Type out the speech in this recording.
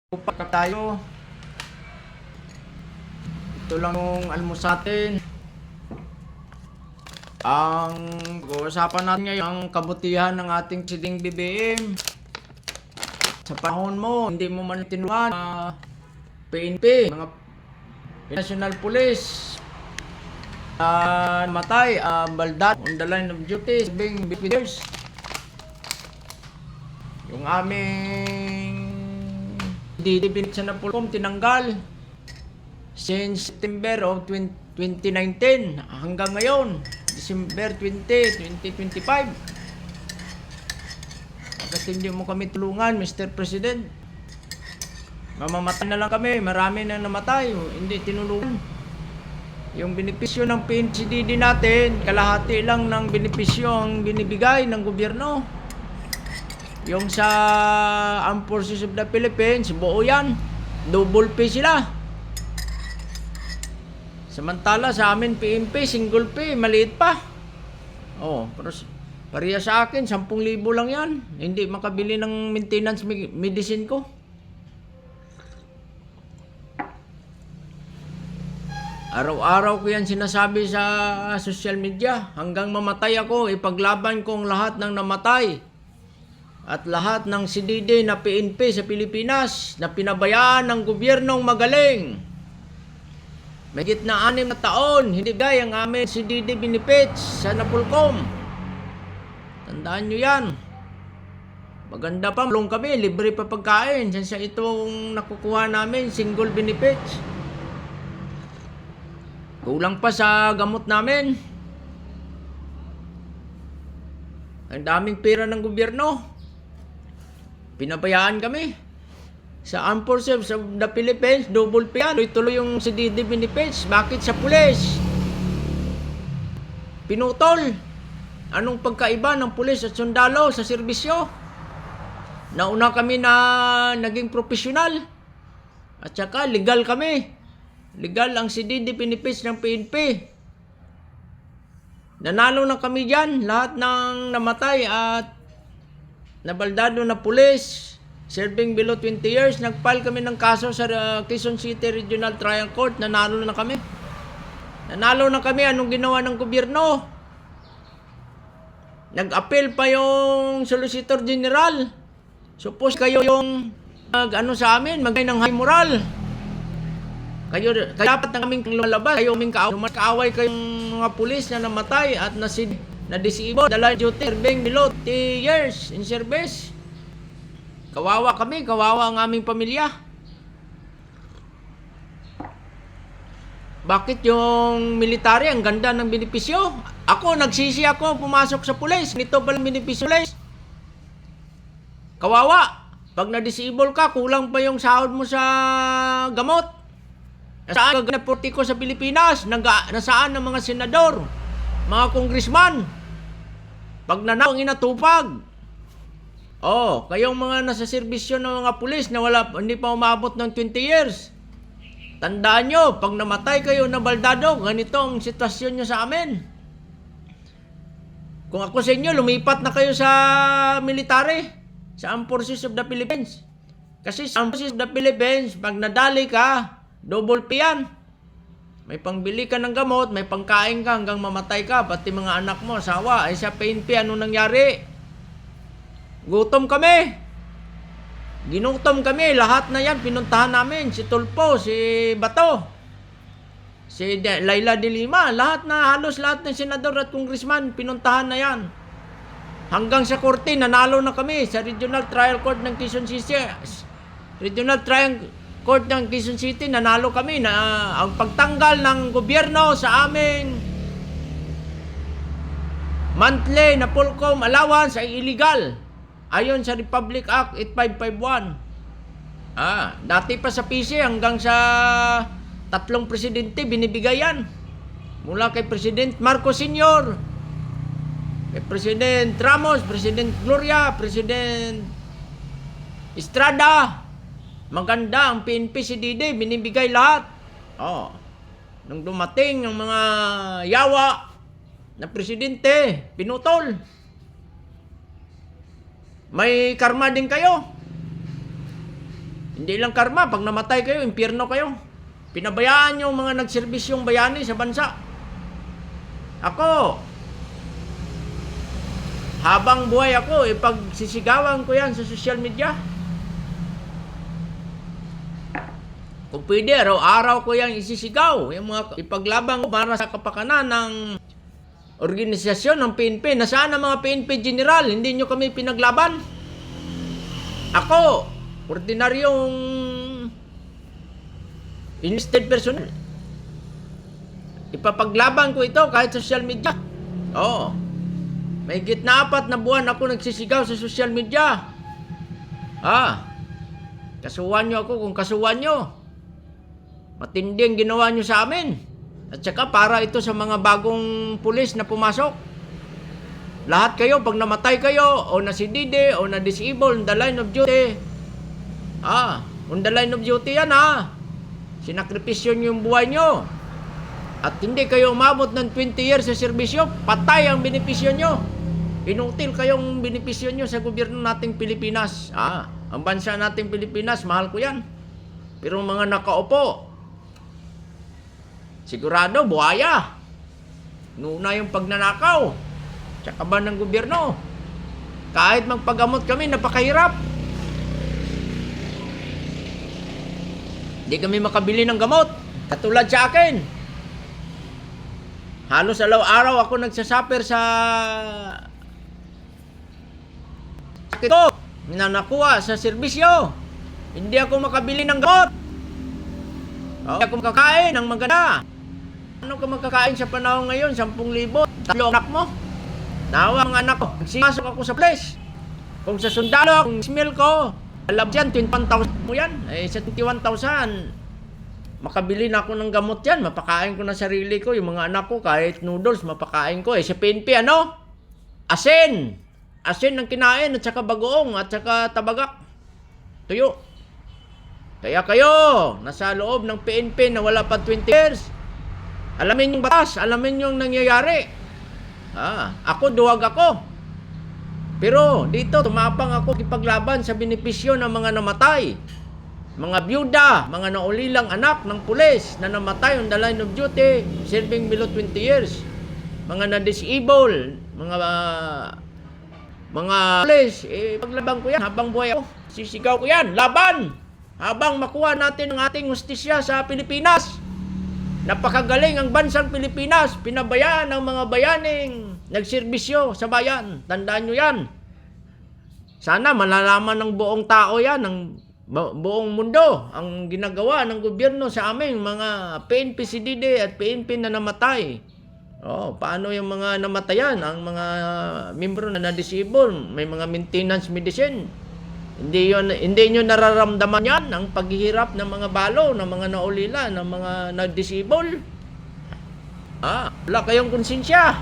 Upa tayo. Ito lang yung almusatin. Ang pag-uusapan natin ngayon ang kabutihan ng ating siding BBM. Sa panahon mo, hindi mo man tinulungan PNP, mga National Police, namatay, baldad on the line of duty, being years. Yung aming didibinit sa Napolcom, tinanggal since September of 2019 hanggang ngayon, December 2025. Bakit hindi mo kami tulungan, Mr. President? Mamamatay na lang kami, marami na namatay, hindi tinulungan. Yung benepisyo ng PNCDD natin, kalahati lang ng benepisyo ang binibigay ng gobyerno. Yung sa Armed Forces of the Philippines, buo yan. Double pay sila. Samantala sa amin, PNP, single pay, maliit pa. Oh, pero pareha sa akin, 10,000 lang yan. Hindi makabili ng maintenance medicine ko. Araw-araw ko yan sinasabi sa social media. Hanggang mamatay ako, ipaglaban ko ang lahat ng namatay. At lahat ng CDD na PNP sa Pilipinas na pinabayaan ng gobyernong magaling. May gitna 6 na taon, hindi gaya ang aming CDD benefits sa Napolcom. Tandaan nyo yan. Maganda pa, tulong kami, libre pa pagkain. Sa itong nakukuha namin, single benefits. Kulang pa sa gamot namin. Ang daming pera ng gobyerno. Pinabayaan kami. Sa Armed Forces of the Philippines, double pay yan. Tuloy yung CDD benefits. Bakit sa pulis? Pinutol. Anong pagkaiba ng pulis at sundalo sa serbisyo? Nauna kami na naging profesional. At saka legal kami. Legal ang CDD benefits ng PNP. Nanalo na kami dyan. Lahat ng namatay at nabaldado na pulis, serving below 20 years, nagfile kami ng kaso sa Quezon City Regional Trial Court. Nanalo na kami. Nanalo na kami. Anong ginawa ng gobyerno? Nag-appeal pa yung Solicitor General. Suppose kayo yung sa amin, magay ng high moral. Kayo dapat na kaming lumalabas. Kayo kaming kaaway kayong mga pulis na namatay at na-disable, dala duty, serving below 30 years in service. Kawawa kami, kawawa ang aming pamilya. Bakit yung military, ang ganda ng benepisyo? Ako, nagsisi ako, pumasok sa pulis. Nito pala benepisyo pulis. Kawawa. Pag na-disable ka, kulang pa yung sahod mo sa gamot. Nasaan ang politiko sa Pilipinas? Nasaan ang mga senador? Mga congressman? Pag nanalo ang inatupag. Oh, kayong mga nasa serbisyo ng mga pulis na hindi pa umabot ng 20 years. Tandaan nyo, pag namatay kayo na baldado, ganito ang sitwasyon nyo sa amin. Kung ako sa inyo, lumipat na kayo sa military, sa Armed Forces of the Philippines. Kasi sa Armed Forces of the Philippines, pag nadali ka, double pay yan. May pangbili ka ng gamot, may pangkain ka hanggang mamatay ka, pati mga anak mo, asawa. Ay sa PNP, ano nangyari? Gutom kami. Ginutom kami, lahat na yan, pinuntahan namin. Si Tulpo, si Bato, si Laila de Lima, halos lahat ng senador at congressman, pinuntahan na yan. Hanggang sa korte, nanalo na kami sa Regional Trial Court ng Quezon City. Regional Trial Court ng Quezon City, nanalo kami na ang pagtanggal ng gobyerno sa aming monthly na Polcom allowance ay illegal. Ayon sa Republic Act 8551. Dati pa sa PC hanggang sa 3 presidente binibigay yan. Mula kay President Marcos Sr., kay President Ramos, President Gloria, President Estrada. Maganda ang PNP CDD, binibigay lahat. Nung dumating ang mga yawa na presidente, pinutol. May karma din kayo. Hindi lang karma, pag namatay kayo, impyerno kayo. Pinabayaan yung mga nagserbisyong bayani sa bansa. Ako, habang buhay ako, ipagsisigawan ko yan sa social media. Kung pwede, araw-araw ko yan isisigaw. Yung mga ipaglaban ko para sa kapakanan ng organisasyon ng PNP. Nasaan ang mga PNP General? Hindi nyo kami pinaglaban. Ako, ordinaryong enlisted personnel. Ipapaglaban ko ito kahit social media. Oo. May gitna 4 na buwan ako nagsisigaw sa social media. Kasuhan nyo ako kung kasuhan nyo. Matindi ang ginawa nyo sa amin. At saka para ito sa mga bagong pulis na pumasok. Lahat kayo, pag namatay kayo, o nasidide, o na-disable on the line of duty. On the line of duty yan Sinakripisyo nyo yung buhay nyo. At hindi kayo umabot ng 20 years sa serbisyo, patay ang benepisyo nyo. Inutil kayong benepisyo nyo sa gobyerno nating Pilipinas. Ang bansa nating Pilipinas, mahal ko yan. Pero mga nakaupo, sigurado, buhaya. Nuna yung pagnanakaw. Tsaka ba ng gobyerno? Kahit magpagamot kami, napakahirap. Hindi kami makabili ng gamot. Katulad sa akin. Halos araw-araw ako nagsasuffer sa sakit ko na nakuha sa serbisyo. Hindi ako makabili ng gamot. Hindi ako makakain ng maganda. Ano ka makakain sa panahon ngayon? 10,000. 3 anak mo. Nawa ang anak ko. Nagsimasok ako sa place. Kung sa sundalo, kung smell ko, alam dyan, 21,000 mo yan. Sa 21,000, makabili na ako ng gamot yan. Mapakain ko na sarili ko. Yung mga anak ko, kahit noodles, mapakain ko. Sa PNP, asin. Asin ang kinain, at saka bagoong, at saka tabagak. Tuyo. Kaya kayo, nasa loob ng PNP na wala pa 20 years. Alamin yung batas, alamin yung nangyayari. Ako, duwag ako. Pero dito, tumapang ako ipaglaban sa benepisyo ng mga namatay. Mga byuda, mga naulilang anak ng pulis na namatay on the line of duty, serving below 20 years. Mga na-disable, mga pulis, paglaban ko yan habang buhay ako. Sisigaw ko yan, laban! Habang makuha natin ang ating hustisya sa Pilipinas. Napakagaling ang bansang Pilipinas. Pinabayaan ang mga bayaning nagserbisyo sa bayan. Tandaan nyo yan. Sana malalaman ng buong tao yan, ng buong mundo, ang ginagawa ng gobyerno sa amin, mga PNP CDD at PNP na namatay. Paano yung mga namatayan, ang mga membro na na-disable, may mga maintenance medicine. Hindi nyo nararamdaman yan, ang paghihirap ng mga balo, ng mga naulila, ng mga na-disable. Wala kayong konsensya.